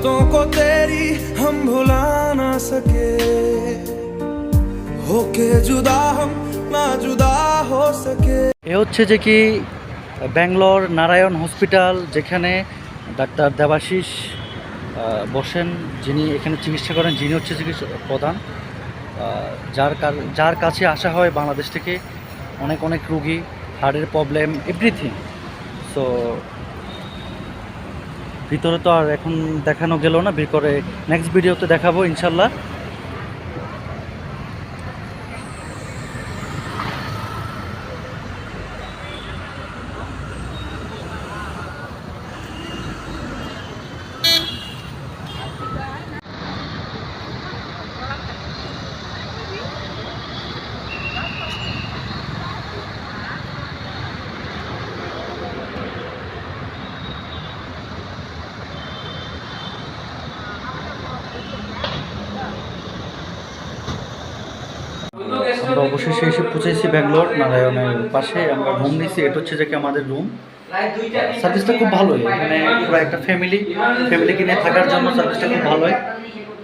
बातों को तेरी हम भुला ना सके होके जुदा हम ना जुदा हो सके। এ হচ্ছে যে কি ব্যাঙ্গালোর নারায়ণ হসপিটাল, যেখানে ডাক্তার দেবাশিস বসেন, যিনি এখানে চিকিৎসা করেন, যিনি হচ্ছে চিকিৎসা প্রধান, যার কাছে আসা হয় বাংলাদেশ থেকে অনেক অনেক রুগী, হার্টের প্রবলেম, এভরিথিং। সো ভিতরে তো আর এখন দেখানো গেল না, ভিতরে নেক্সট ভিডিওতে দেখাবো ইনশাল্লাহ। আমরা অবশেষে এসে পৌঁছেছি ব্যাঙ্গালোর নারায়ণের পাশে। আমরা রুম নিয়েছি, এটা হচ্ছে যে কি আমাদের রুম। সার্ভিসটা খুব ভালোই, এখানে পুরো একটা ফ্যামিলিকে নিয়ে থাকার জন্য সার্ভিসটা খুব ভালোই।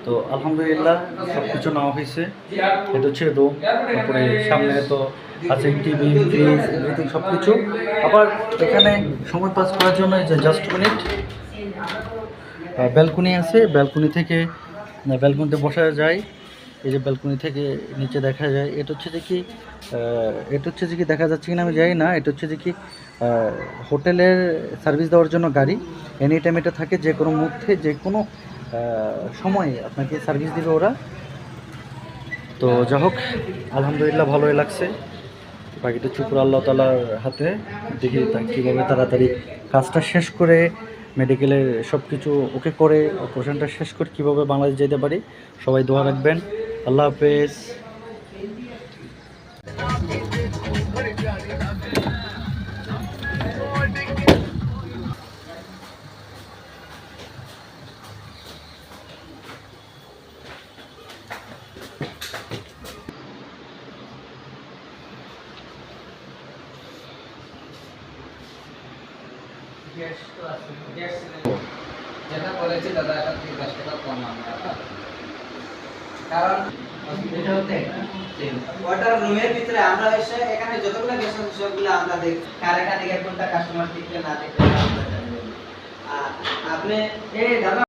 তো আলহামদুলিল্লাহ সব কিছু নেওয়া হয়েছে। এটা হচ্ছে রুম, তারপরে সামনে তো আছে টিভি, ফ্রিজ, এভরিথিং সব কিছু। আবার এখানে সময় পাস করার জন্য যে জাস্ট মিনিট ব্যালকনি আছে, ব্যালকনিতে বসা যায়। এই যে ব্যালকনি থেকে নিচে দেখা যায়। এটা হচ্ছে যে কি দেখা যাচ্ছে কিনা আমি জানি না। এটা হচ্ছে যে কি হোটেলের সার্ভিস দেওয়ার জন্য গাড়ি, এনি টাইম এটা থাকে, যে কোনো মুহূর্তে যে কোনো সময় আপনাকে সার্ভিস দিবে ওরা। তো যা হোক আলহামদুলিল্লাহ ভালোই লাগছে। বাকিটা চুপুর আল্লাহ তাআলার হাতে, দেখি কীভাবে তাড়াতাড়ি কাজটা শেষ করে মেডিকেলের সব কিছু ওকে করে অপারেশনটা শেষ করে কীভাবে বাংলাদেশ যেতে পারি। সবাই দোয়া রাখবেন। আল্লাহ হাফেজ। যেটা বলেছি দাদা, এটা 10 টাকা কম আমরা, কারণ এটা হতে ওয়াটার রুমের ভিতরে আমরা এসে এখানে যতগুলো গ্যাস আছে সবগুলো আমরা দেখি, কারে কারে কোনটা কাস্টমার টিকলে না টিকলে আপনি এই দাদা